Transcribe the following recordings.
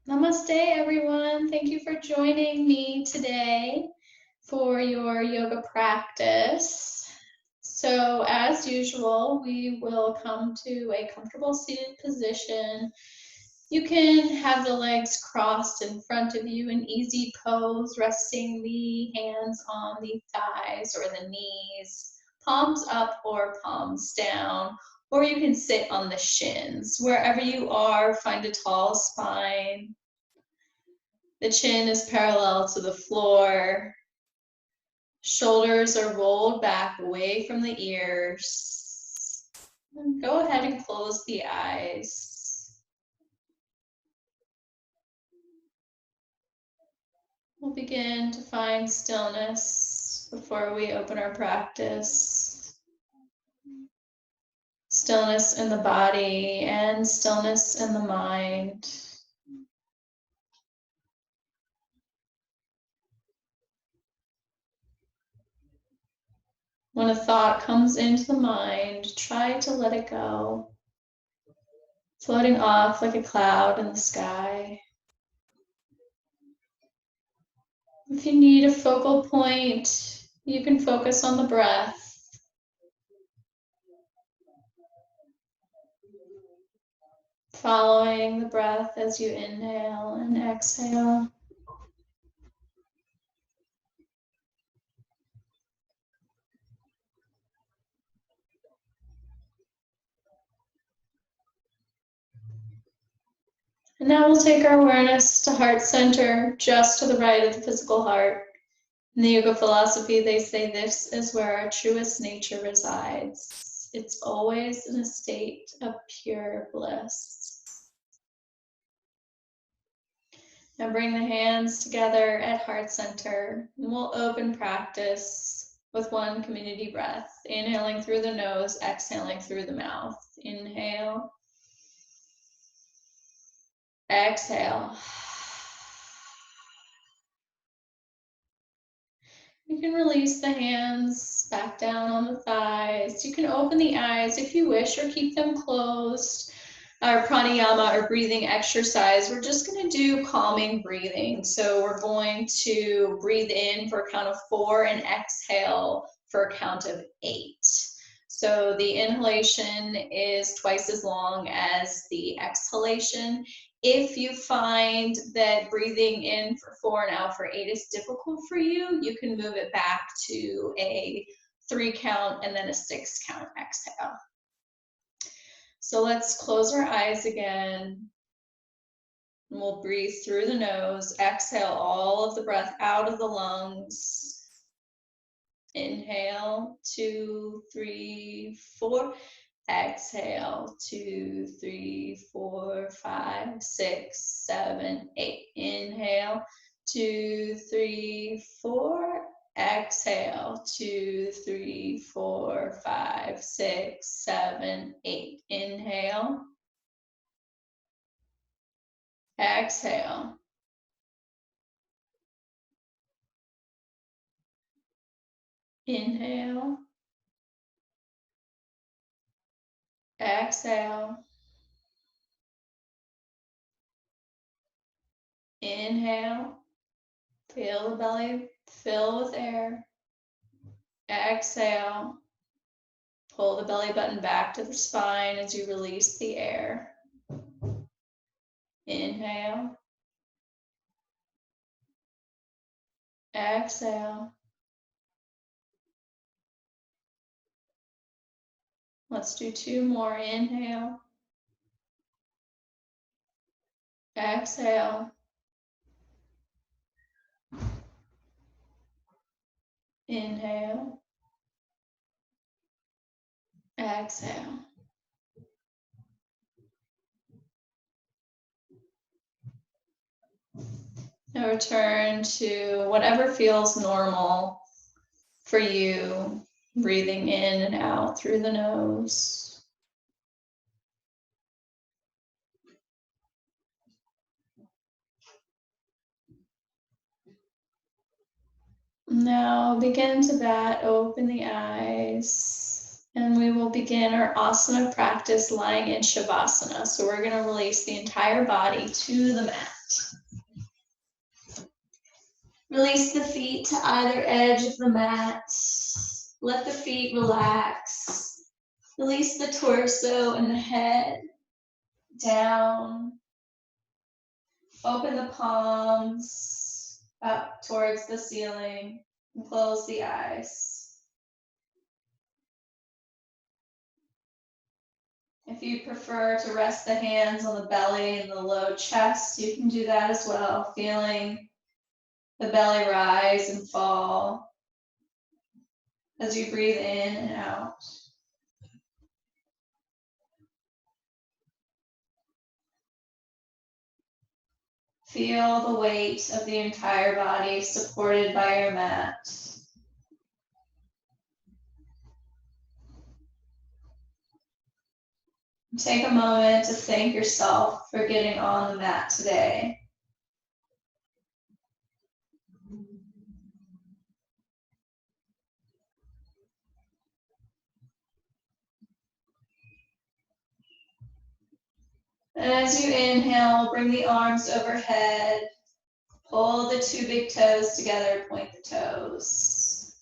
Namaste, everyone. Thank you for joining me today for your yoga practice. So, as usual, we will come to a comfortable seated position. You can have the legs crossed in front of you in easy pose, resting the hands on the thighs or the knees, palms up or palms down, or you can sit on the shins. Wherever you are, find a tall spine. The chin is parallel to the floor. Shoulders are rolled back away from the ears. And go ahead and close the eyes. We'll begin to find stillness before we open our practice. Stillness in the body and stillness in the mind. When a thought comes into the mind, try to let it go, floating off like a cloud in the sky. If you need a focal point, you can focus on the breath. Following the breath as you inhale and exhale. And now we'll take our awareness to heart center, just to the right of the physical heart. In the yoga philosophy, they say this is where our truest nature resides. It's always in a state of pure bliss. Now bring the hands together at heart center, and we'll open practice with one community breath. Inhaling through the nose, exhaling through the mouth. Inhale. Exhale. You can release the hands back down on the thighs. You can open the eyes if you wish or keep them closed. Our pranayama or breathing exercise, we're just going to do calming breathing. So we're going to breathe in for a count of 4 and exhale for a count of 8. So the inhalation is twice as long as the exhalation. If you find that breathing in for 4 and out for 8 is difficult for you, you can move it back to a 3 count and then a 6 count exhale. So let's close our eyes again. And we'll breathe through the nose. Exhale all of the breath out of the lungs. Inhale, 2, 3, 4. Exhale, 2, 3, 4, 5, 6, 7, 8. Inhale, 2, 3, 4. Exhale, 2, 3, 4, 5, 6, 7, 8. Inhale. Exhale. Inhale. Exhale. Inhale. Feel the belly fill with air. Exhale. Pull the belly button back to the spine as you release the air. Inhale. Exhale. Let's do 2 more. Inhale. Exhale. Inhale. Exhale. Now return to whatever feels normal for you, breathing in and out through the nose. Now begin to bat, open the eyes, and we will begin our asana practice lying in Shavasana. So we're going to release the entire body to the mat. Release the feet to either edge of the mat. Let the feet relax. Release the torso and the head down. Open the palms up towards the ceiling and close the eyes. If you prefer to rest the hands on the belly and the low chest, you can do that as well, feeling the belly rise and fall as you breathe in and out. Feel the weight of the entire body supported by your mat. Take a moment to thank yourself for getting on the mat today. And as you inhale, bring the arms overhead. Pull the two big toes together, point the toes.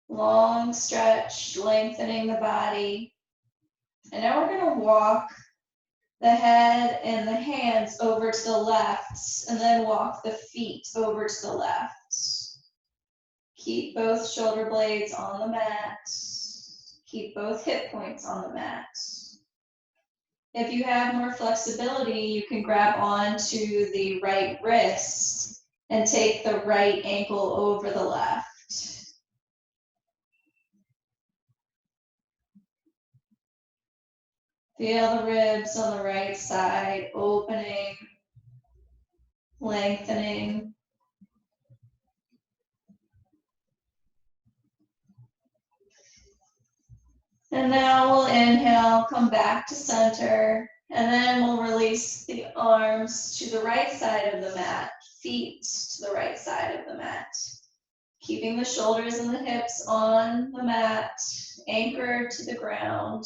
Long stretch, lengthening the body. And now we're going to walk the head and the hands over to the left, and then walk the feet over to the left. Keep both shoulder blades on the mat. Keep both hip points on the mat. If you have more flexibility, you can grab onto the right wrist and take the right ankle over the left. Feel the ribs on the right side, opening, lengthening. And now we'll inhale, come back to center, and then we'll release the arms to the right side of the mat, feet to the right side of the mat. Keeping the shoulders and the hips on the mat, anchored to the ground.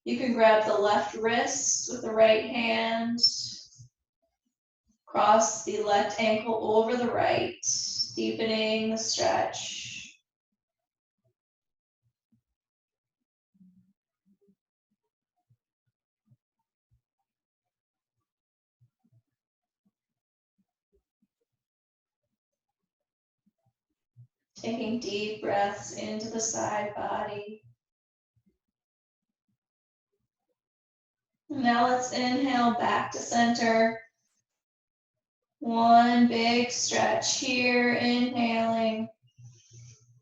You can grab the left wrist with the right hand, cross the left ankle over the right, deepening the stretch. Taking deep breaths into the side body. Now let's inhale back to center. One big stretch here, inhaling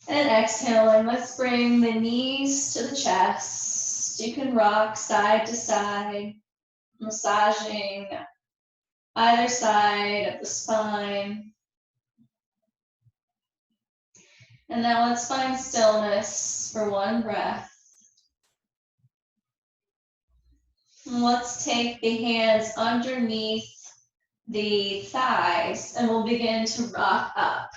and exhaling. Let's bring the knees to the chest. You can rock side to side, massaging either side of the spine. And now let's find stillness for one breath. And let's take the hands underneath the thighs and we'll begin to rock up.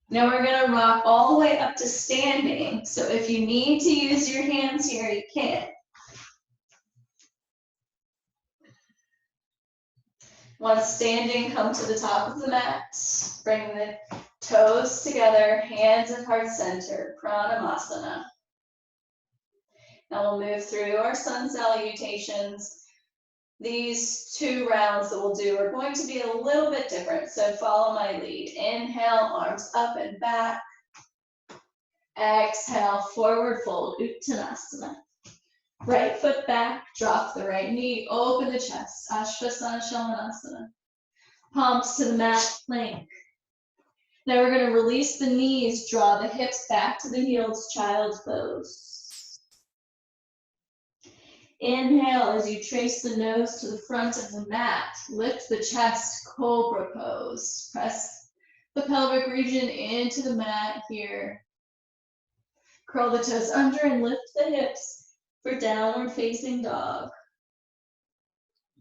Now we're going to rock all the way up to standing. So if you need to use your hands here, you can. Once standing, come to the top of the mat. Bring the toes together, hands at heart center, Pranamasana. Now we'll move through our sun salutations. These 2 rounds that we'll do are going to be a little bit different, so follow my lead. Inhale, arms up and back. Exhale, forward fold, Uttanasana. Right foot back, drop the right knee, open the chest, Ashwasana Shamanasana. Palms to the mat, plank. Now we're going to release the knees, draw the hips back to the heels, child's pose. Inhale as you trace the nose to the front of the mat. Lift the chest, cobra pose. Press the pelvic region into the mat here. Curl the toes under and lift the hips for downward facing dog.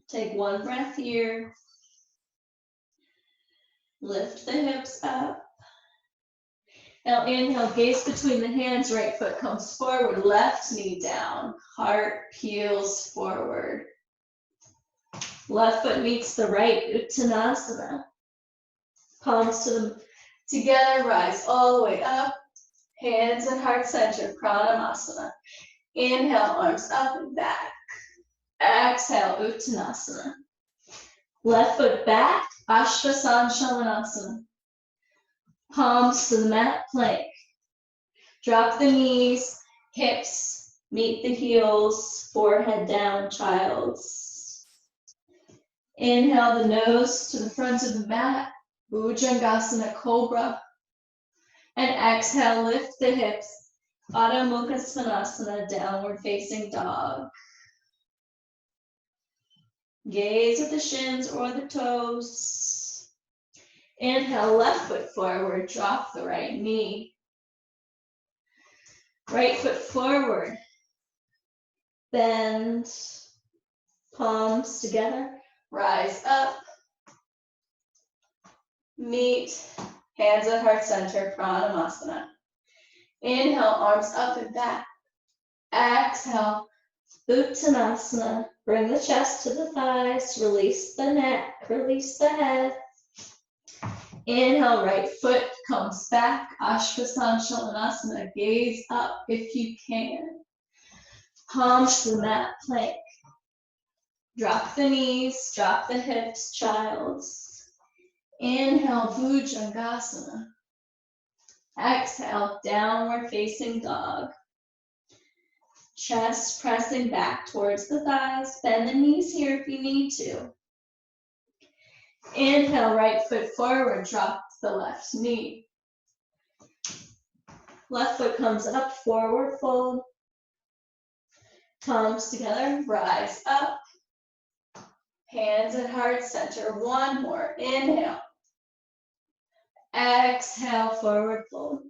Take one breath here. Lift the hips up. Now inhale, gaze between the hands, right foot comes forward, left knee down, heart peels forward. Left foot meets the right, Uttanasana. Palms together, rise all the way up. Hands at heart center, Pranayama. Inhale, arms up and back. Exhale, Uttanasana. Left foot back, Ashtvasanshalanasana. Palms to the mat, plank. Drop the knees, hips meet the heels, forehead down, child's. Inhale the nose to the front of the mat, Bhujangasana Cobra. And exhale, lift the hips, Adho Mukha Svanasana, downward facing dog. Gaze at the shins or the toes. Inhale, left foot forward, drop the right knee. Right foot forward, bend, palms together, rise up, meet, hands at heart center, Pranayama. Inhale, arms up and back. Exhale, Uttanasana. Bring the chest to the thighs, release the neck, release the head. Inhale, right foot comes back, Ashtvasanshalanasana. Gaze up if you can. Palms to the mat, plank. Drop the knees, drop the hips, child's. Inhale, Bhujangasana. Exhale, downward facing dog. Chest pressing back towards the thighs. Bend the knees here if you need to. Inhale, right foot forward, drop the left knee. Left foot comes up, forward fold. Palms together, rise up. Hands at heart center. One more. Inhale. Exhale, forward fold.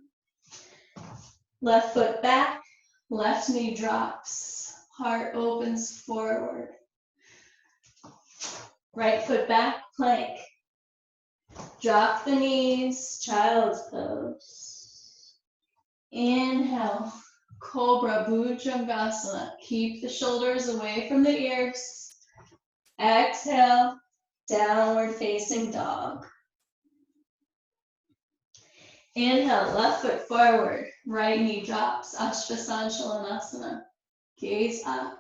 Left foot back, left knee drops. Heart opens forward. Right foot back, plank. Drop the knees, child's pose. Inhale, Cobra Bhujangasana. Keep the shoulders away from the ears. Exhale, downward facing dog. Inhale, left foot forward, right knee drops, Ashtvasanshalanasana. Gaze up.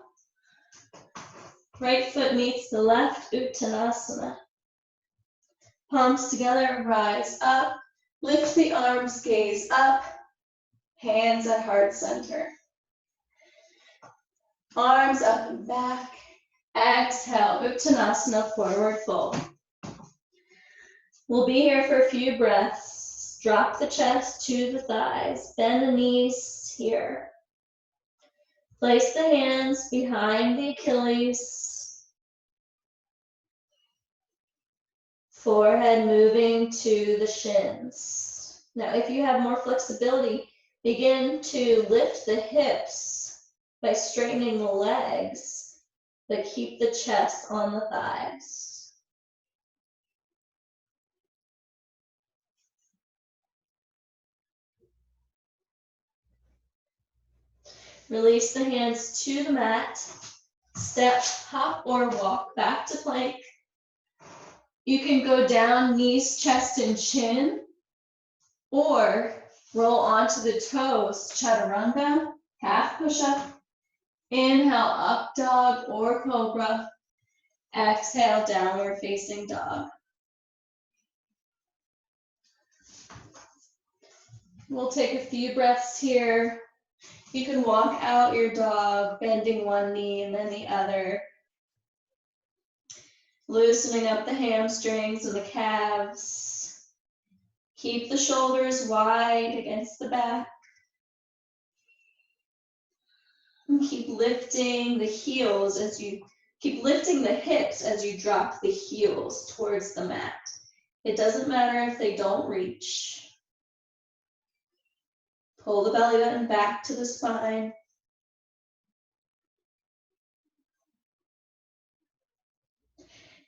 Right foot meets the left, Uttanasana. Palms together, rise up. Lift the arms, gaze up. Hands at heart center. Arms up and back. Exhale, Uttanasana, forward fold. We'll be here for a few breaths. Drop the chest to the thighs. Bend the knees here. Place the hands behind the Achilles. Forehead moving to the shins. Now, if you have more flexibility, begin to lift the hips by straightening the legs, but keep the chest on the thighs. Release the hands to the mat. Step, hop, or walk back to plank. You can go down, knees, chest, and chin, or roll onto the toes, chaturanga, half push-up. Inhale, up dog or cobra. Exhale, downward facing dog. We'll take a few breaths here. You can walk out your dog, bending one knee and then the other. Loosening up the hamstrings and the calves. Keep the shoulders wide against the back. And keep lifting the heels as you keep lifting the hips as you drop the heels towards the mat. It doesn't matter if they don't reach. Pull the belly button back to the spine.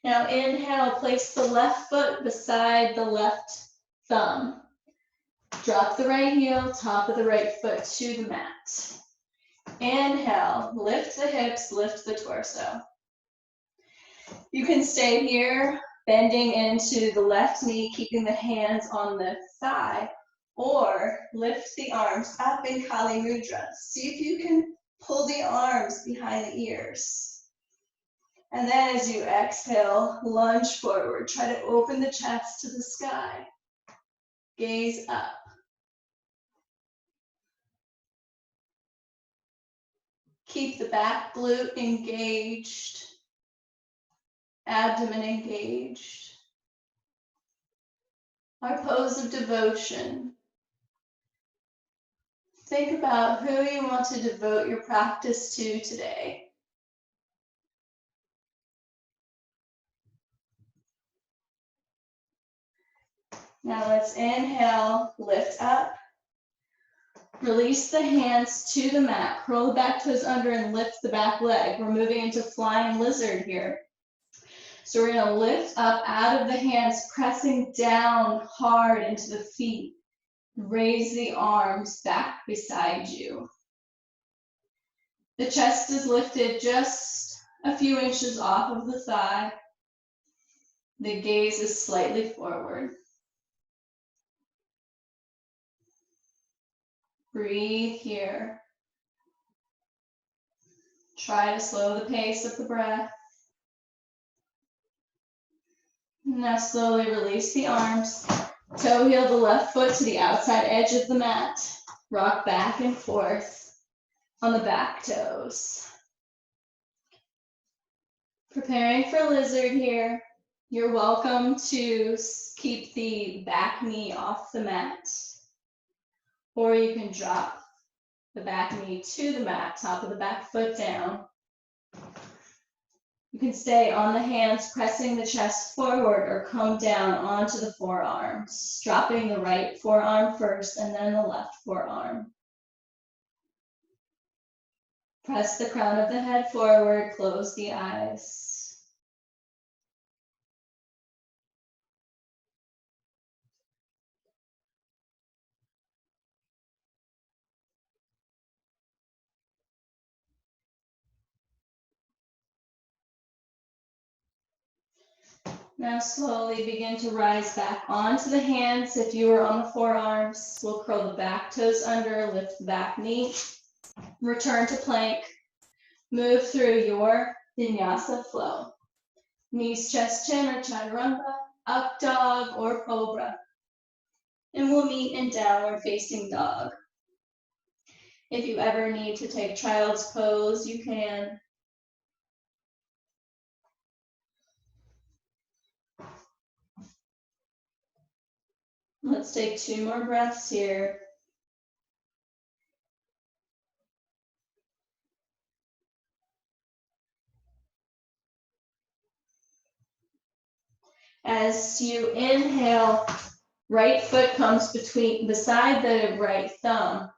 Now inhale, place the left foot beside the left thumb. Drop the right heel, top of the right foot to the mat. Inhale, lift the hips, lift the torso. You can stay here, bending into the left knee, keeping the hands on the thigh, or lift the arms up in Kali Mudra. See if you can pull the arms behind the ears. And then as you exhale, lunge forward. Try to open the chest to the sky. Gaze up. Keep the back glute engaged, abdomen engaged. Our pose of devotion. Think about who you want to devote your practice to today. Now let's inhale, lift up. Release the hands to the mat. Curl the back toes under and lift the back leg. We're moving into flying lizard here. So we're going to lift up out of the hands, pressing down hard into the feet. Raise the arms back beside you. The chest is lifted just a few inches off of the thigh. The gaze is slightly forward. Breathe here. Try to slow the pace of the breath. Now slowly release the arms. Toe heel the left foot to the outside edge of the mat. Rock back and forth on the back toes. Preparing for lizard here. You're welcome to keep the back knee off the mat. Or you can drop the back knee to the mat, top of the back foot down. You can stay on the hands, pressing the chest forward, or come down onto the forearms, dropping the right forearm first and then the left forearm. Press the crown of the head forward, close the eyes. Now slowly begin to rise back onto the hands. If you are on the forearms, we'll curl the back toes under, lift the back knee, return to plank, move through your vinyasa flow. Knees, chest, chin, or chaturanga, up dog or cobra. And we'll meet in downward facing dog. If you ever need to take child's pose, you can. Let's take 2 more breaths here. As you inhale, right foot comes beside the right thumb.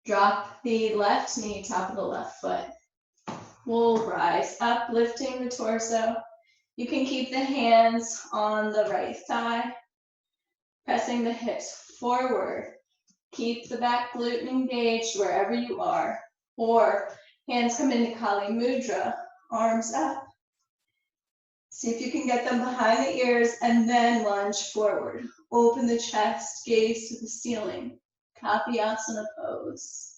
Drop the left knee, top of the left foot. We'll rise up, lifting the torso. You can keep the hands on the right thigh, pressing the hips forward. Keep the back glute engaged wherever you are. Or hands come into Kali Mudra, arms up. See if you can get them behind the ears and then lunge forward. Open the chest, gaze to the ceiling. Kapyasana pose.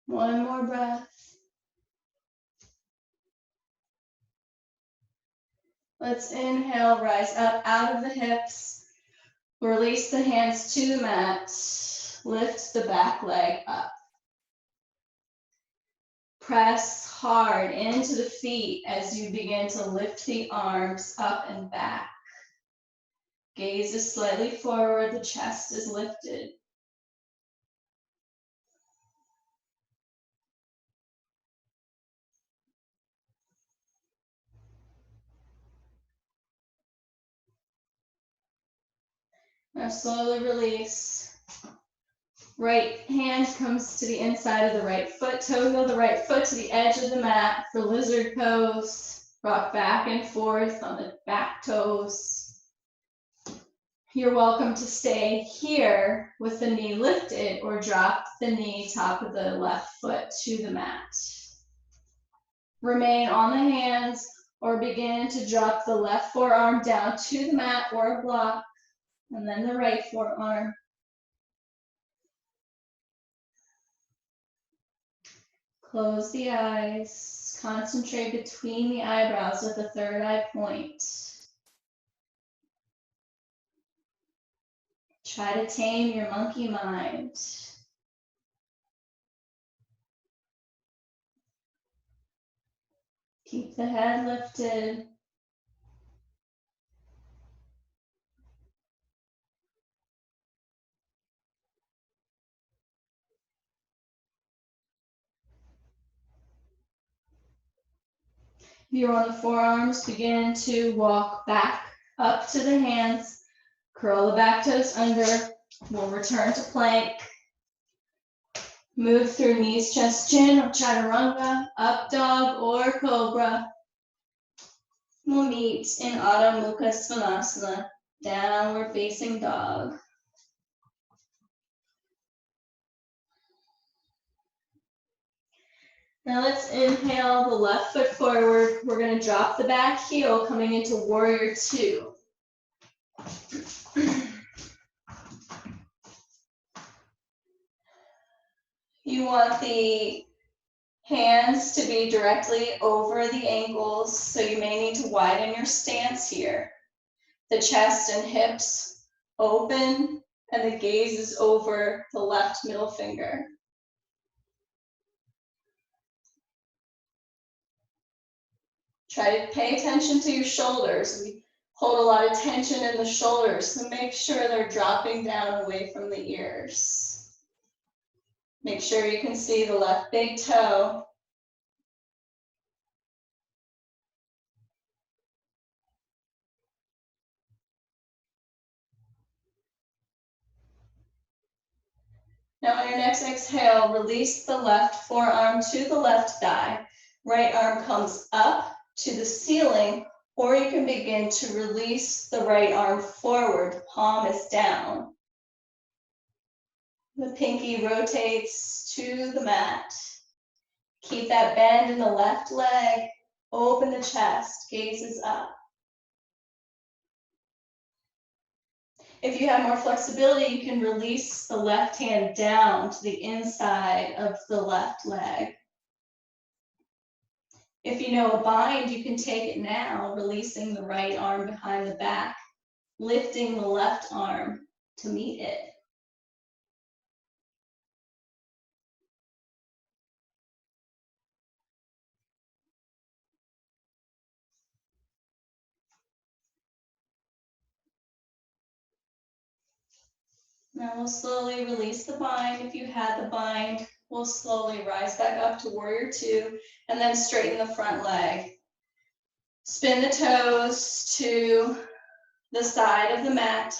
One more breath. Let's inhale, rise up out of the hips. Release the hands to the mat. Lift the back leg up. Press hard into the feet as you begin to lift the arms up and back. Gaze is slightly forward, the chest is lifted. Now slowly release. Right hand comes to the inside of the right foot. Toe the right foot to the edge of the mat for lizard pose. Rock back and forth on the back toes. You're welcome to stay here with the knee lifted or drop the knee top of the left foot to the mat. Remain on the hands or begin to drop the left forearm down to the mat or a block, and then the right forearm. Close the eyes. Concentrate between the eyebrows with the third eye point. Try to tame your monkey mind. Keep the head lifted. If you're on the forearms, begin to walk back up to the hands. Curl the back toes under. We'll return to plank. Move through knees, chest, chin, or chaturanga, up dog or cobra. We'll meet in Adho Mukha Svanasana, downward facing dog. Now let's inhale the left foot forward. We're going to drop the back heel coming into warrior two. You want the hands to be directly over the ankles, so you may need to widen your stance here. The chest and hips open, and the gaze is over the left middle finger. Try to pay attention to your shoulders. We hold a lot of tension in the shoulders, so make sure they're dropping down away from the ears. Make sure you can see the left big toe. Now on your next exhale, release the left forearm to the left thigh. Right arm comes up to the ceiling, or you can begin to release the right arm forward, palm is down. The pinky rotates to the mat. Keep that bend in the left leg, open the chest, gaze is up. If you have more flexibility, you can release the left hand down to the inside of the left leg. If you know a bind, you can take it now, releasing the right arm behind the back, lifting the left arm to meet it. Now we'll slowly release the bind. If you had the bind, we'll slowly rise back up to warrior two, and then straighten the front leg. Spin the toes to the side of the mat.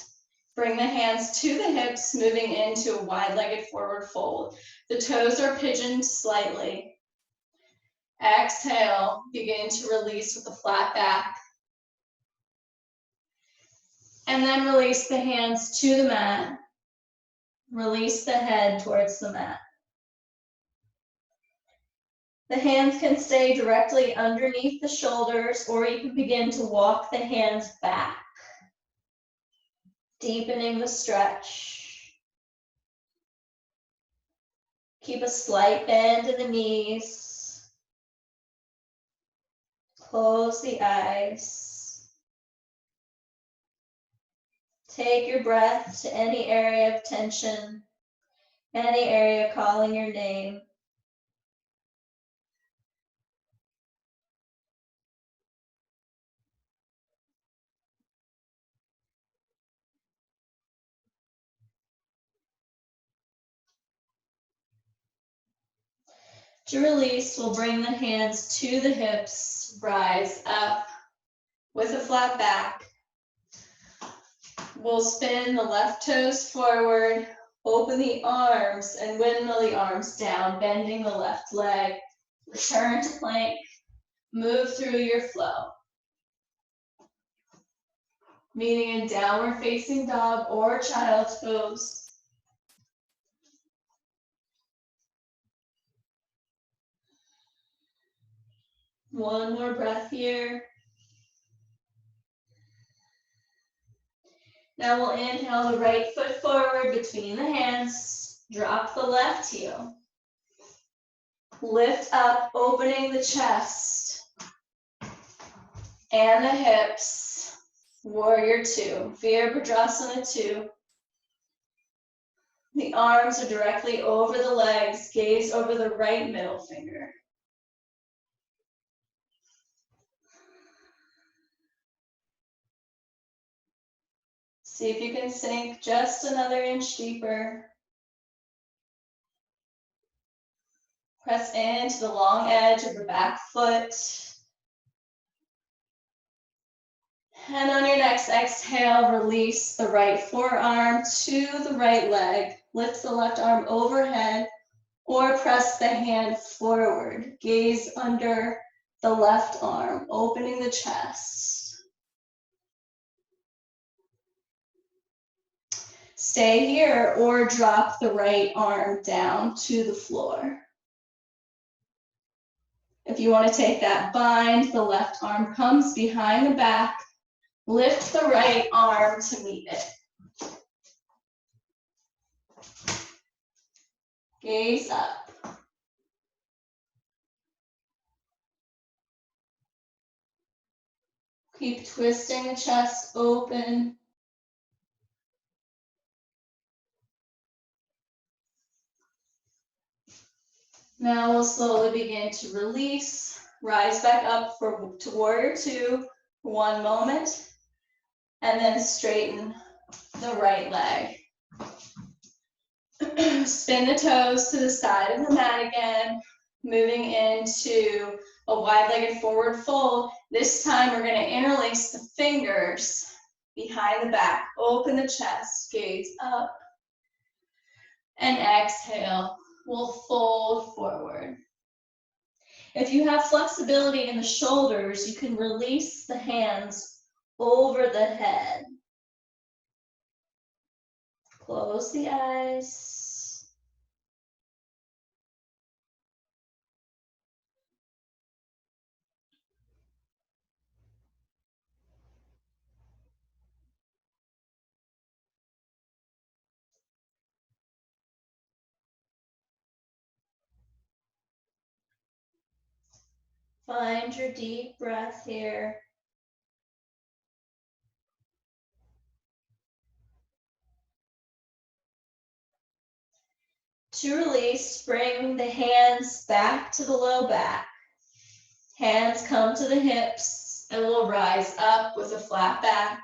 Bring the hands to the hips, moving into a wide-legged forward fold. The toes are pigeoned slightly. Exhale, begin to release with a flat back. And then release the hands to the mat. Release the head towards the mat. The hands can stay directly underneath the shoulders, or you can begin to walk the hands back, deepening the stretch. Keep a slight bend in the knees. Close the eyes. Take your breath to any area of tension, any area calling your name. To release, we'll bring the hands to the hips, rise up with a flat back. We'll spin the left toes forward, open the arms and windmill the arms down, bending the left leg. Return to plank, move through your flow. Meeting in downward facing dog or child's pose. One more breath here. Now we'll inhale the right foot forward between the hands, drop the left heel. Lift up, opening the chest and the hips. Warrior two, Virabhadrasana 2. The arms are directly over the legs, gaze over the right middle finger. See if you can sink just another inch deeper. Press into the long edge of the back foot. And on your next exhale, release the right forearm to the right leg. Lift the left arm overhead or press the hand forward. Gaze under the left arm, opening the chest. Stay here or drop the right arm down to the floor. If you want to take that bind, the left arm comes behind the back. Lift the right arm to meet it. Gaze up. Keep twisting the chest open. Now we'll slowly begin to release. Rise back up to warrior two for 1 moment. And then straighten the right leg. Spin the toes to the side of the mat again, moving into a wide-legged forward fold. This time we're going to interlace the fingers behind the back. Open the chest, gaze up, and exhale. We'll fold forward. If you have flexibility in the shoulders, you can release the hands over the head. Close the eyes. Find your deep breath here. To release, bring the hands back to the low back. Hands come to the hips, and we'll rise up with a flat back.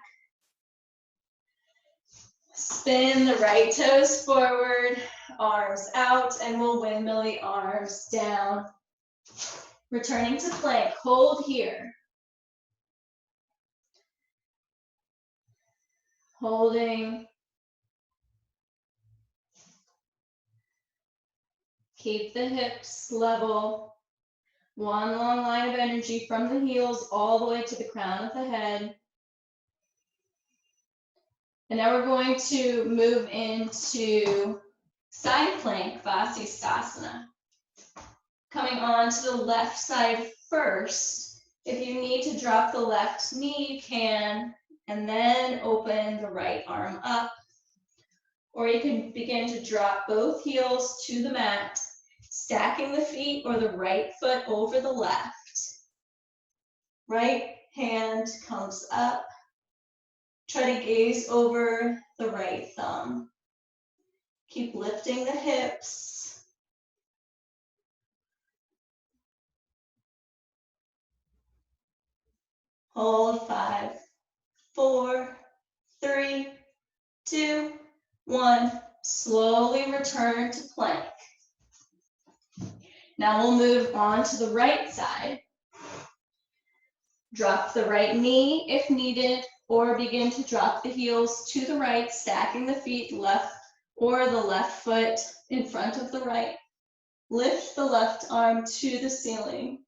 Spin the right toes forward, arms out, and we'll windmill the arms down. Returning to plank, hold here. Holding. Keep the hips level. One long line of energy from the heels all the way to the crown of the head. And now we're going to move into side plank, Vasisthasana. Coming on to the left side first. If you need to drop the left knee, you can, and then open the right arm up. Or you can begin to drop both heels to the mat, stacking the feet or the right foot over the left. Right hand comes up. Try to gaze over the right thumb. Keep lifting the hips. Hold 5, 4, 3, 2, 1. Slowly return to plank. Now we'll move on to the right side. Drop the right knee if needed, or begin to drop the heels to the right, stacking the feet left or the left foot in front of the right. Lift the left arm to the ceiling.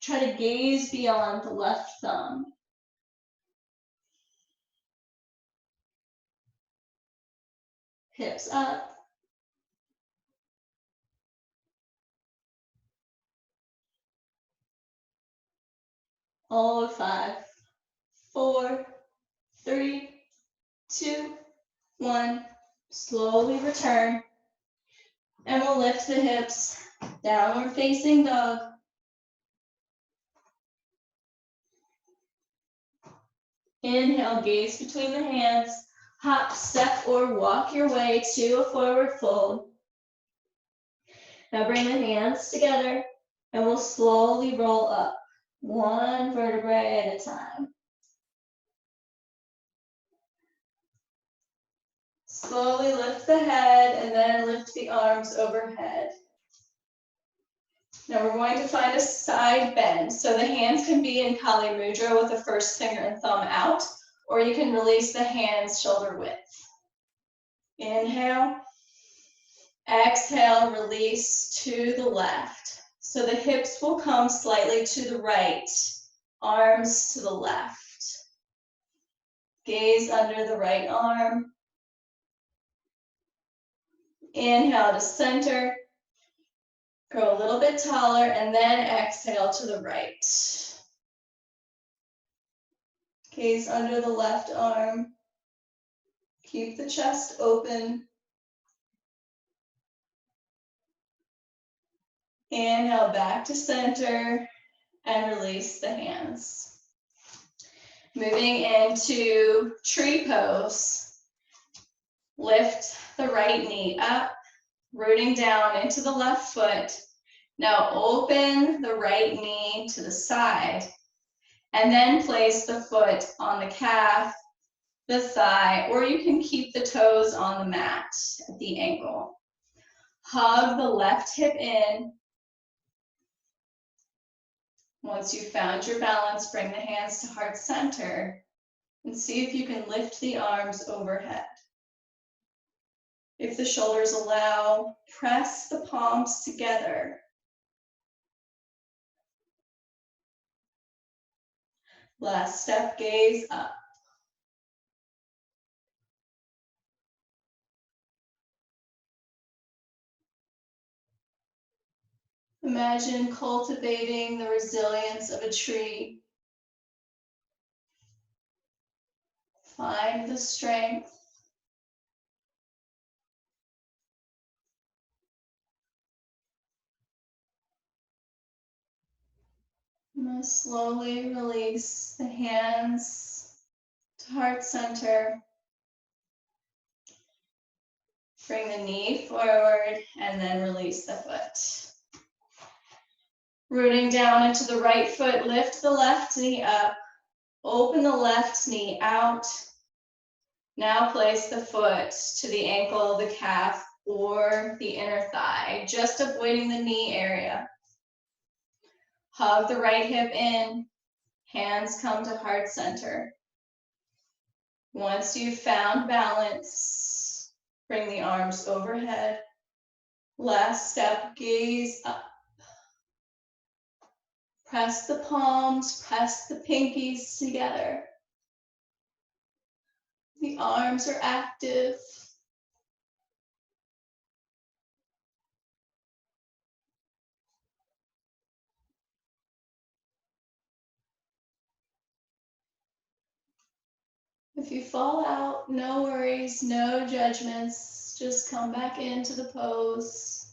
Try to gaze beyond the left thumb. Hips up. All of 5, 4, 3, 2, 1. Slowly return. And we'll lift the hips, downward facing dog. Inhale, gaze between the hands. Hop, step, or walk your way to a forward fold. Now bring the hands together and we'll slowly roll up, one vertebrae at a time. Slowly lift the head and then lift the arms overhead. Now we're going to find a side bend. So the hands can be in Kali Mudra with the first finger and thumb out, or you can release the hands shoulder width. Inhale. Exhale, release to the left. So the hips will come slightly to the right, arms to the left. Gaze under the right arm. Inhale to center. Go a little bit taller and then exhale to the right. Gaze under the left arm. Keep the chest open. Inhale back to center and release the hands. Moving into tree pose. Lift the right knee up, rooting down into the left foot. Now open the right knee to the side and then place the foot on the calf, the thigh, or you can keep the toes on the mat at the ankle. Hug the left hip in. Once you've found your balance, bring the hands to heart center and see if you can lift the arms overhead. If the shoulders allow, press the palms together. Last step, gaze up. Imagine cultivating the resilience of a tree. Find the strength. Now slowly release the hands to heart center. Bring the knee forward and then release the foot. Rooting down into the right foot, lift the left knee up. Open the left knee out. Now place the foot to the ankle, the calf, or the inner thigh, just avoiding the knee area. Hug the right hip in. Hands come to heart center. Once you've found balance, bring the arms overhead. Last step, gaze up. Press the palms, press the pinkies together. The arms are active. If you fall out, no worries, no judgments. Just come back into the pose.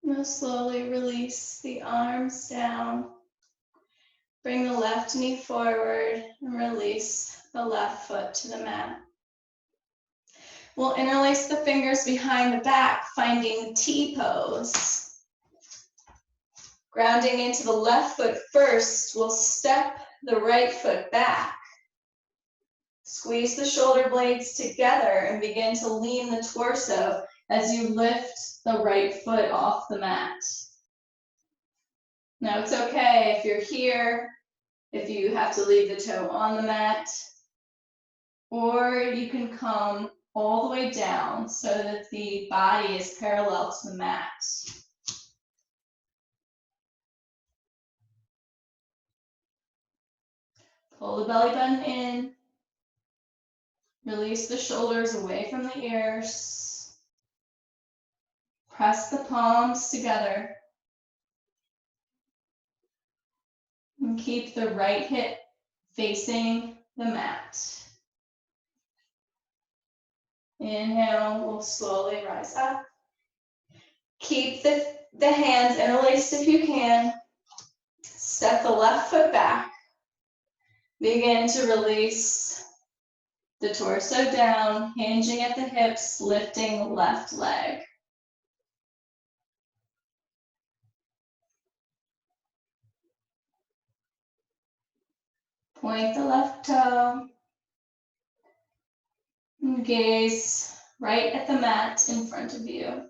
Now slowly release the arms down. Bring the left knee forward and release the left foot to the mat. We'll interlace the fingers behind the back, finding T pose. Grounding into the left foot first, we'll step the right foot back. Squeeze the shoulder blades together and begin to lean the torso as you lift the right foot off the mat. Now it's okay if you're here, if you have to leave the toe on the mat, or you can come all the way down so that the body is parallel to the mat. Pull the belly button in. Release the shoulders away from the ears. Press the palms together. And keep the right hip facing the mat. Inhale, we'll slowly rise up. Keep the hands interlaced if you can. Step the left foot back. Begin to release the torso down, hinging at the hips, lifting the left leg. Point the left toe. And gaze right at the mat in front of you.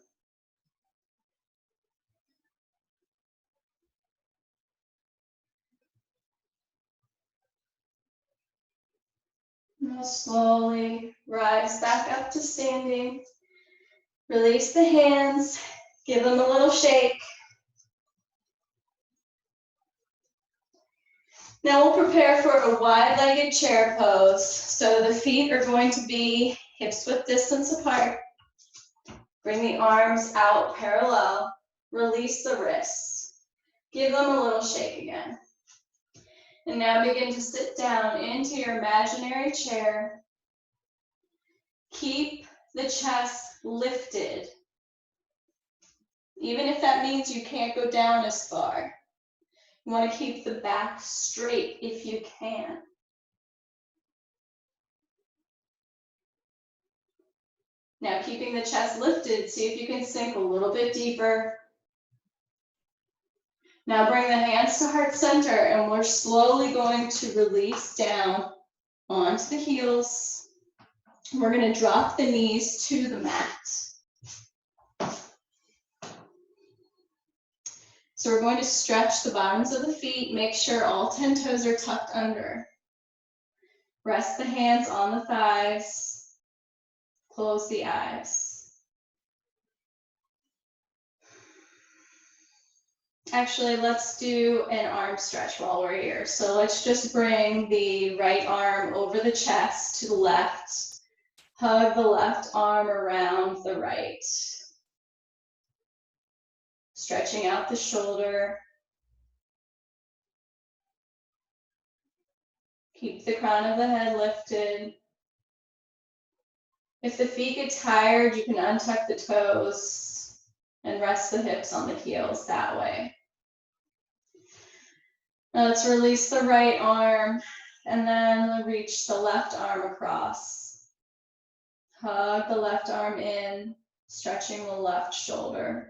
Now slowly rise back up to standing. Release the hands, give them a little shake. Now we'll prepare for a wide-legged chair pose. So the feet are going to be hips width distance apart. Bring the arms out parallel. Release the wrists. Give them a little shake again. And now begin to sit down into your imaginary chair. Keep the chest lifted, even if that means you can't go down as far. You want to keep the back straight if you can. Now keeping the chest lifted, see if you can sink a little bit deeper. Now bring the hands to heart center, and we're slowly going to release down onto the heels. We're going to drop the knees to the mat. So we're going to stretch the bottoms of the feet, make sure all 10 toes are tucked under. Rest the hands on the thighs, close the eyes. Actually, let's do an arm stretch while we're here. So let's just bring the right arm over the chest to the left. Hug the left arm around the right. Stretching out the shoulder. Keep the crown of the head lifted. If the feet get tired, you can untuck the toes and rest the hips on the heels that way. Now let's release the right arm and then reach the left arm across. Hug the left arm in, stretching the left shoulder.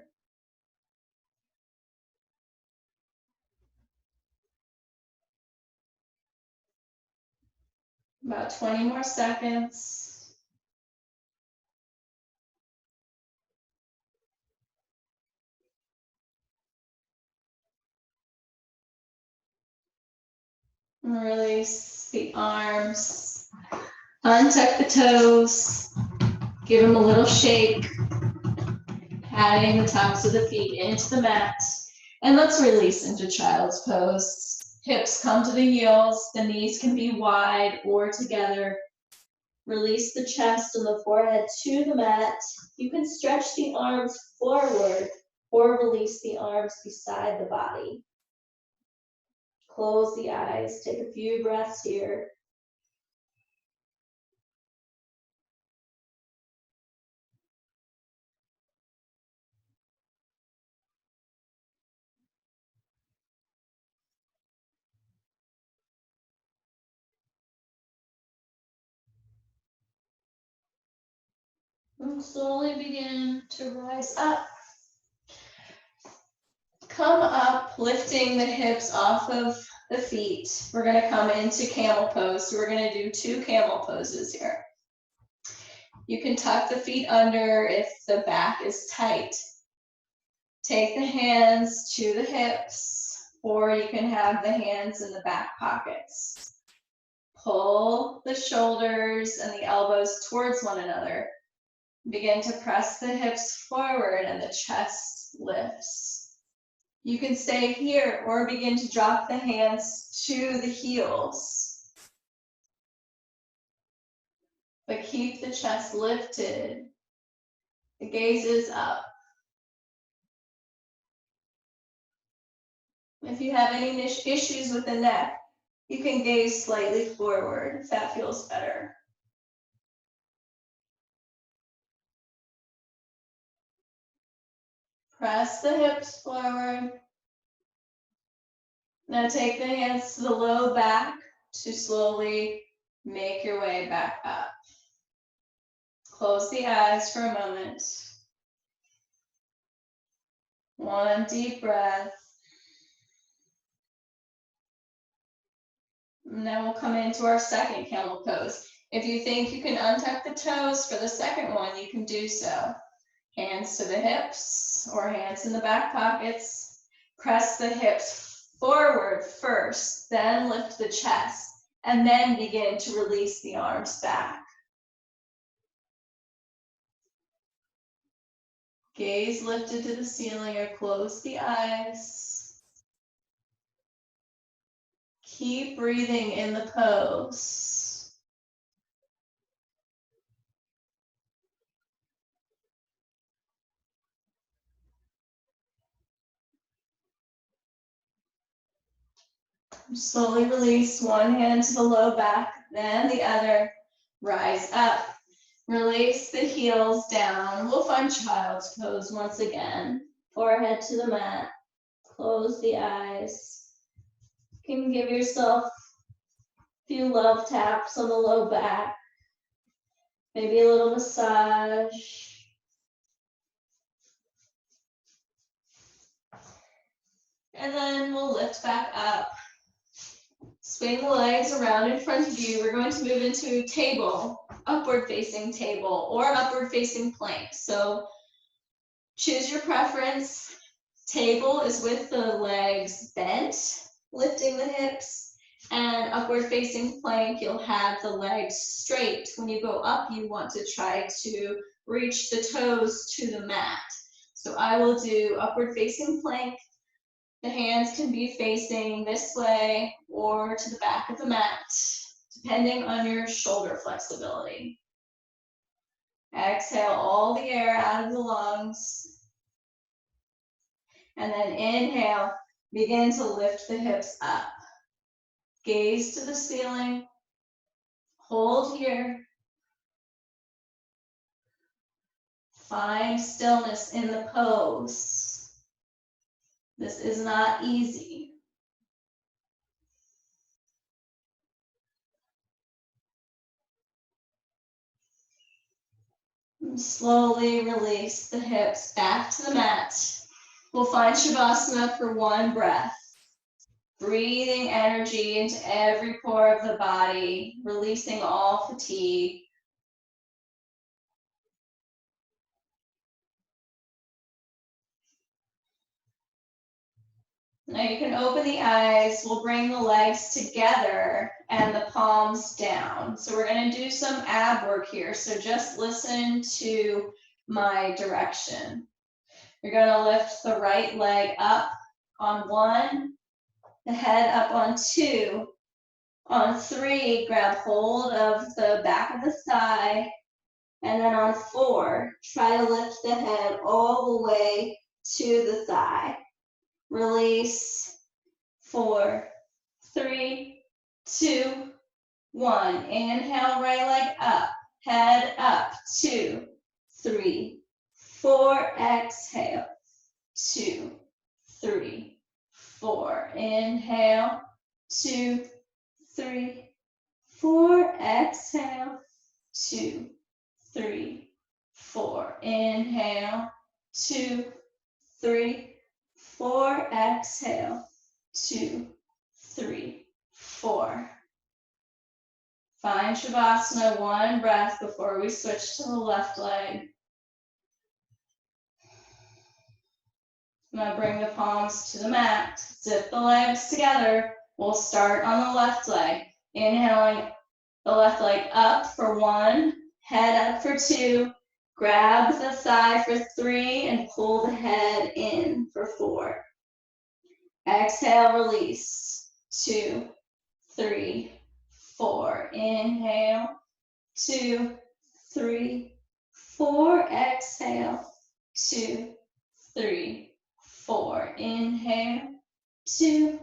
About 20 more seconds. And release the arms. Untuck the toes. Give them a little shake. Patting the tops of the feet into the mat. And let's release into child's pose. Hips come to the heels. The knees can be wide or together. Release the chest and the forehead to the mat. You can stretch the arms forward or release the arms beside the body. Close the eyes. Take a few breaths here. And slowly begin to rise up. Come up, lifting the hips off of the feet. We're going to come into camel pose. So we're going to do 2 camel poses here. You can tuck the feet under if the back is tight. Take the hands to the hips. or you can have the hands in the back pockets. Pull the shoulders and the elbows towards one another. Begin to press the hips forward and the chest lifts. You can stay here or begin to drop the hands to the heels. But keep the chest lifted. The gaze is up. If you have any issues with the neck, you can gaze slightly forward if that feels better. Press the hips forward. Now take the hands to the low back to slowly make your way back up. Close the eyes for a moment. One deep breath. And then we'll come into our second camel pose. If you think you can untuck the toes for the second one, you can do so. Hands to the hips or hands in the back pockets. Press the hips forward first, then lift the chest, and then begin to release the arms back. Gaze lifted to the ceiling or close the eyes. Keep breathing in the pose. Slowly release one hand to the low back, then the other. Rise up. Release the heels down. We'll find child's pose once again. Forehead to the mat. Close the eyes. You can give yourself a few love taps on the low back. Maybe a little massage. And then we'll lift back up. Swing the legs around in front of you. We're going to move into table, upward facing table, or upward facing plank. So choose your preference. Table is with the legs bent, lifting the hips, and upward facing plank, you'll have the legs straight. When you go up, you want to try to reach the toes to the mat. So I will do upward facing plank. The hands can be facing this way or to the back of the mat, depending on your shoulder flexibility. Exhale all the air out of the lungs. And then inhale, begin to lift the hips up. Gaze to the ceiling. Hold here. Find stillness in the pose. This is not easy. And slowly release the hips back to the mat. We'll find Shavasana for one breath. Breathing energy into every pore of the body, releasing all fatigue. Now you can open the eyes. We'll bring the legs together and the palms down. So we're going to do some ab work here. So just listen to my direction. You're going to lift the right leg up on 1, the head up on 2. On 3, grab hold of the back of the thigh. And then on 4, try to lift the head all the way to the thigh. Release. 4, 3, 2, 1. Inhale, right leg up, head up. 2, 3, 4. Exhale. 2, 3, 4. Inhale. 2, 3, 4. Exhale. 2, 3, 4. Inhale. 2, 3, 4. Exhale. 2, 3, 4. Find Shavasana, one breath before we switch to the left leg. I'm going to bring the palms to the mat. Zip the legs together. We'll start on the left leg. Inhaling the left leg up for 1, head up for 2, grab the thigh for 3, and pull the head in for 4. Exhale, release. 2, 3, 4. Inhale. 2, 3, 4. Exhale. 2, 3, 4. Inhale. 2,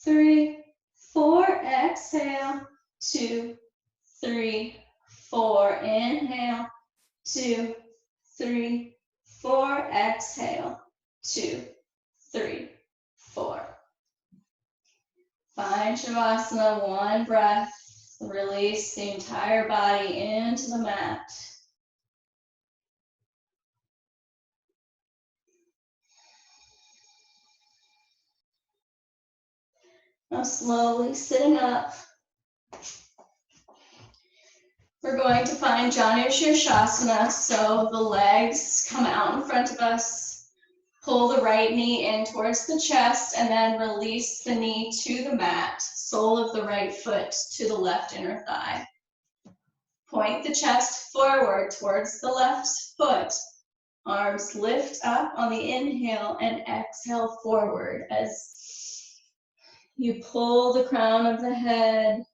3, 4. Exhale. 2, 3, 4. Inhale. 2, 3, 4. Exhale. 2, 3, 4. Find Shavasana, 1 breath. Release the entire body into the mat. Now slowly sitting up. We're going to find Janu Shirshasana, so the legs come out in front of us. Pull the right knee in towards the chest and then release the knee to the mat, sole of the right foot to the left inner thigh. Point the chest forward towards the left foot. Arms lift up on the inhale and exhale forward as you pull the crown of the head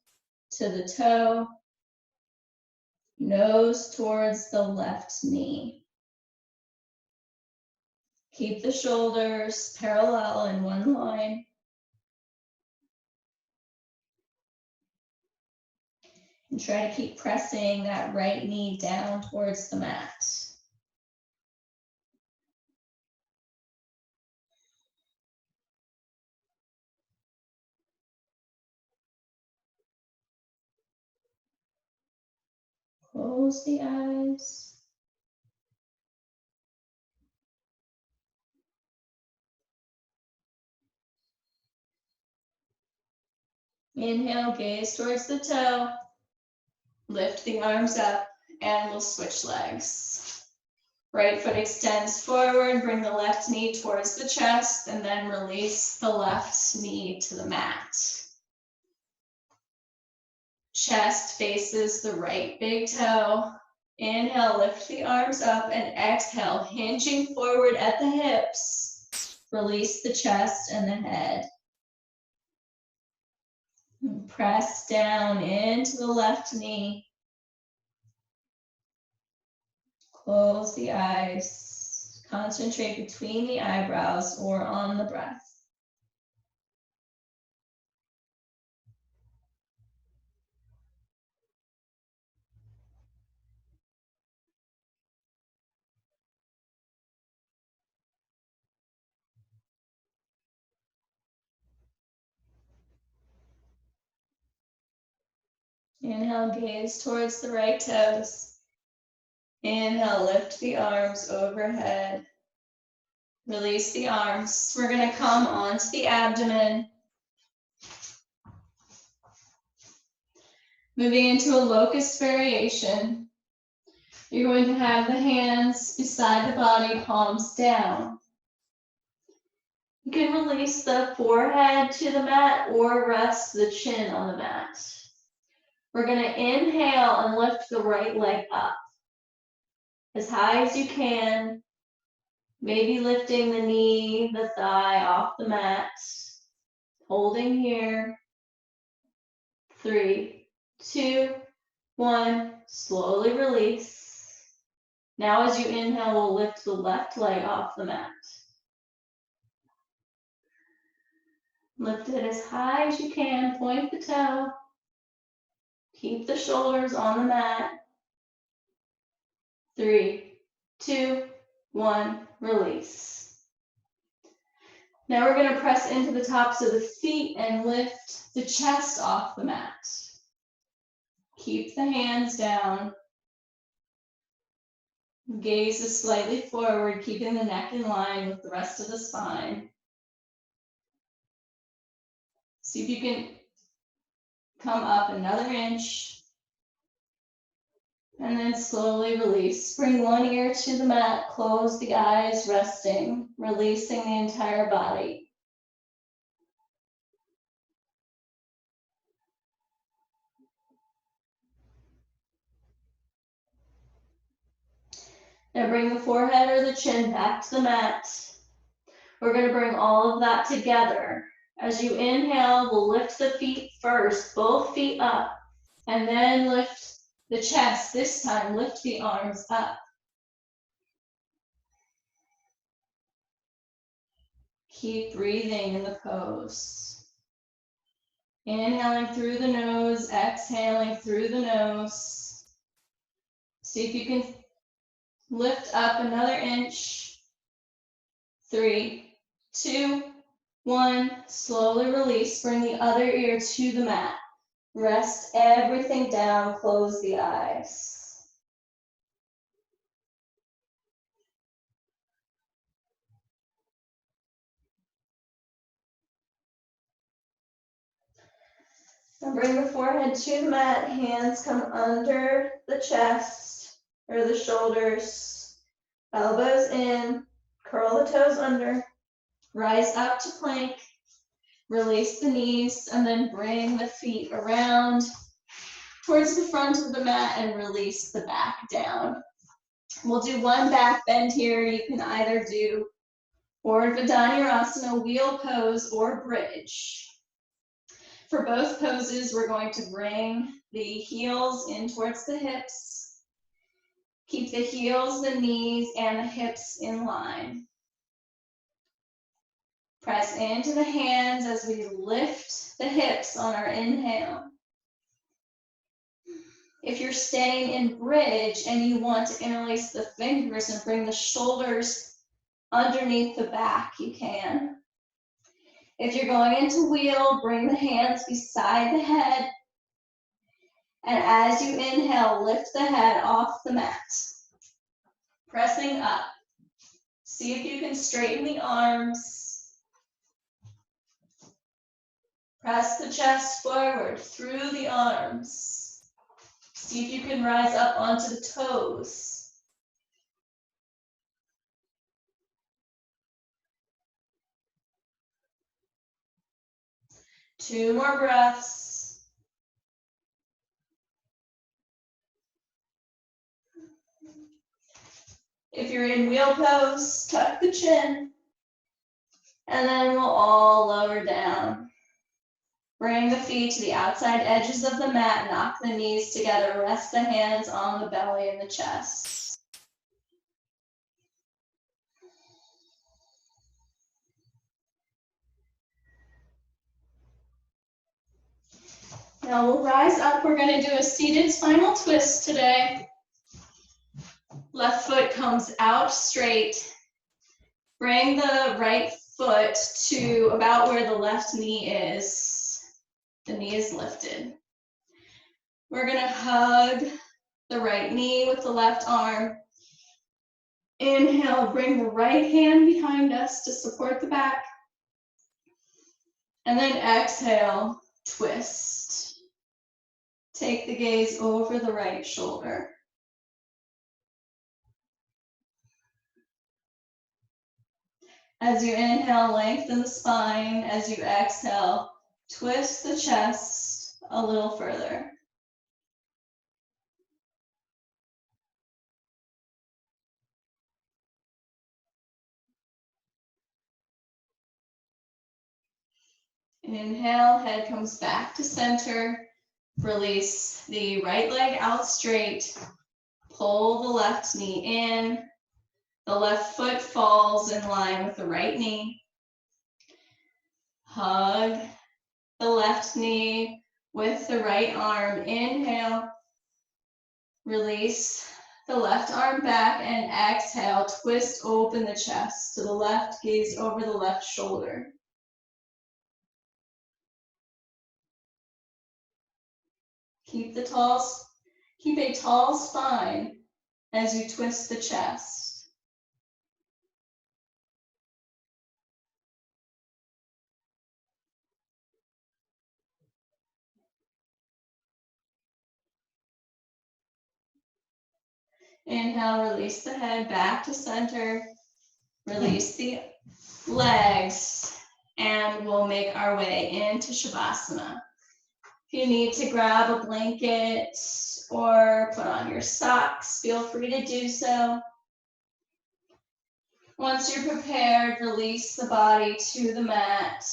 to the toe, nose towards the left knee. Keep the shoulders parallel in one line. And try to keep pressing that right knee down towards the mat. Close the eyes. Inhale, gaze towards the toe. Lift the arms up and we'll switch legs. Right foot extends forward, bring the left knee towards the chest, and then release the left knee to the mat. Chest faces the right big toe. Inhale, lift the arms up, and exhale, hinging forward at the hips. Release the chest and the head. And press down into the left knee. Close the eyes. Concentrate between the eyebrows or on the breath. Inhale, gaze towards the right toes. Inhale, lift the arms overhead. Release the arms. We're going to come onto the abdomen. Moving into a locust variation. You're going to have the hands beside the body, palms down. You can release the forehead to the mat or rest the chin on the mat. We're going to inhale and lift the right leg up as high as you can, maybe lifting the knee, the thigh off the mat, holding here. 3, 2, 1, slowly release. Now as you inhale, we'll lift the left leg off the mat. Lift it as high as you can, point the toe. Keep the shoulders on the mat. 3, 2, 1, release. Now we're going to press into the tops of the feet and lift the chest off the mat. Keep the hands down. Gaze is slightly forward, keeping the neck in line with the rest of the spine. See if you can come up another inch. And then slowly release. Bring one ear to the mat, close the eyes, resting, releasing the entire body. Now bring the forehead or the chin back to the mat. We're going to bring all of that together. As you inhale, we'll lift the feet first, both feet up, and then lift the chest. This time, lift the arms up. Keep breathing in the pose. Inhaling through the nose, exhaling through the nose. See if you can lift up another inch. 3, 2, 1. Slowly release. Bring the other ear to the mat. Rest everything down. Close the eyes. And bring the forehead to the mat. Hands come under the chest or the shoulders. Elbows in. Curl the toes under. Rise up to plank. Release the knees and then bring the feet around towards the front of the mat and release the back down. We'll do one back bend here. You can either do Urdhva Dhanurasana, wheel pose, or bridge. For both poses, we're going to bring the heels in towards the hips. Keep the heels, the knees, and the hips in line. Press into the hands as we lift the hips on our inhale. If you're staying in bridge and you want to interlace the fingers and bring the shoulders underneath the back, you can. If you're going into wheel, bring the hands beside the head. And as you inhale, lift the head off the mat. Pressing up. See if you can straighten the arms. Press the chest forward through the arms. See if you can rise up onto the toes. Two more breaths. If you're in wheel pose, tuck the chin. And then we'll all lower down. Bring the feet to the outside edges of the mat, knock the knees together, rest the hands on the belly and the chest. Now we'll rise up. We're going to do a seated spinal twist today. Left foot comes out straight. Bring the right foot to about where the left knee is. The knee is lifted. We're going to hug the right knee with the left arm. Inhale, bring the right hand behind us to support the back. And then exhale, twist. Take the gaze over the right shoulder. As you inhale, lengthen the spine. As you exhale, twist the chest a little further. Inhale, head comes back to center. Release the right leg out straight. Pull the left knee in. The left foot falls in line with the right knee. Hug the left knee with the right arm. Inhale. Release the left arm back and exhale. Twist open the chest to the left, gaze over the left shoulder. Keep a tall spine as you twist the chest. Inhale, release the head back to center. Release the legs, and we'll make our way into Shavasana. If you need to grab a blanket or put on your socks, feel free to do so. Once you're prepared, release the body to the mat.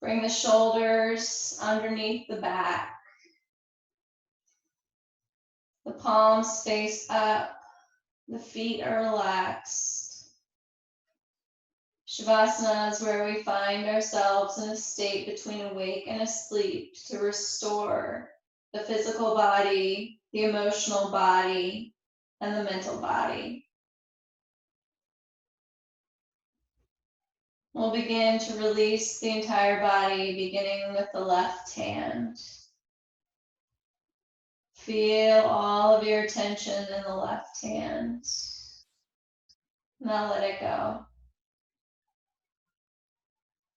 Bring the shoulders underneath the back. The palms face up. The feet are relaxed. Shavasana is where we find ourselves in a state between awake and asleep to restore the physical body, the emotional body, and the mental body. We'll begin to release the entire body, beginning with the left hand. Feel all of your tension in the left hand. Now let it go.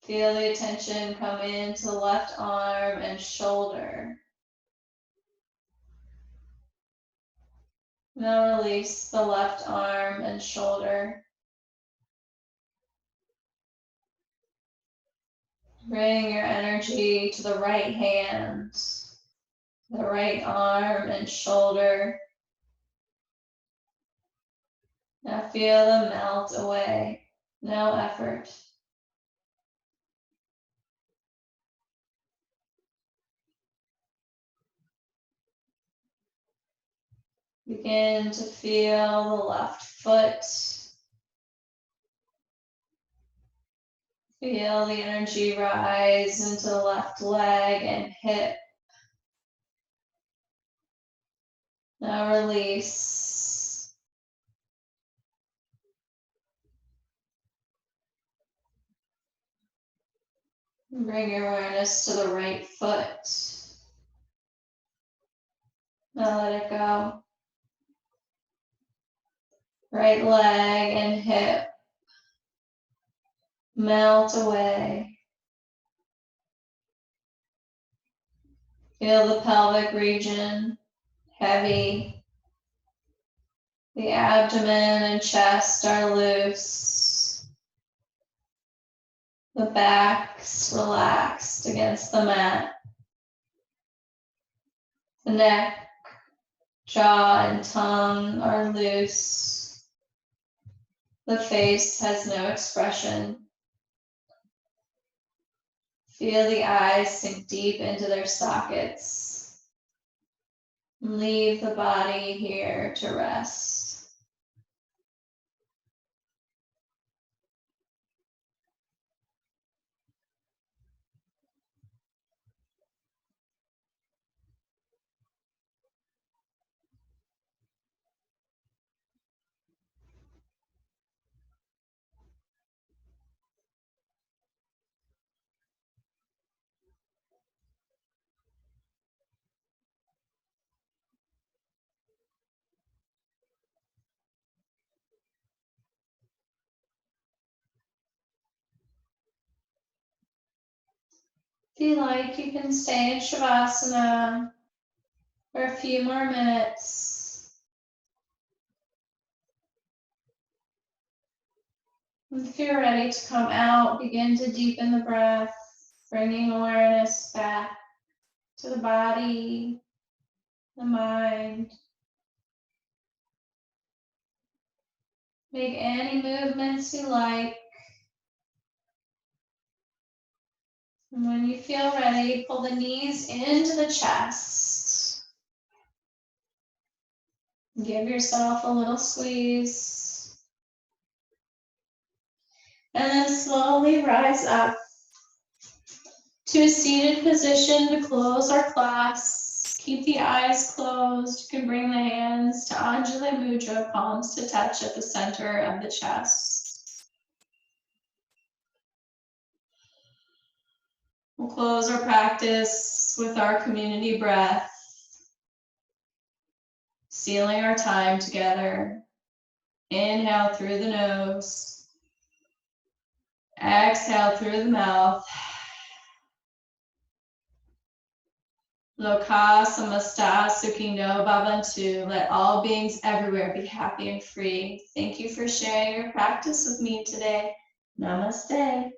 Feel the attention come into the left arm and shoulder. Now release the left arm and shoulder. Bring your energy to the right hand, the right arm and shoulder. Now feel them melt away. No effort. Begin to feel the left foot. Feel the energy rise into the left leg and hip. Now release. Bring your awareness to the right foot. Now let it go. Right leg and hip. Melt away. Feel the pelvic region heavy. The abdomen and chest are loose. The back's relaxed against the mat. The neck, jaw, and tongue are loose. The face has no expression. Feel the eyes sink deep into their sockets. Leave the body here to rest. If you like, you can stay in Shavasana for a few more minutes. If you're ready to come out, begin to deepen the breath, bringing awareness back to the body, the mind. Make any movements you like. And when you feel ready, pull the knees into the chest. Give yourself a little squeeze. And then slowly rise up to a seated position to close our class. Keep the eyes closed. You can bring the hands to Anjali Mudra, palms to touch at the center of the chest. We'll close our practice with our community breath, sealing our time together. Inhale through the nose. Exhale through the mouth. Loka samasta sukhino bhavantu. Let all beings everywhere be happy and free. Thank you for sharing your practice with me today. Namaste.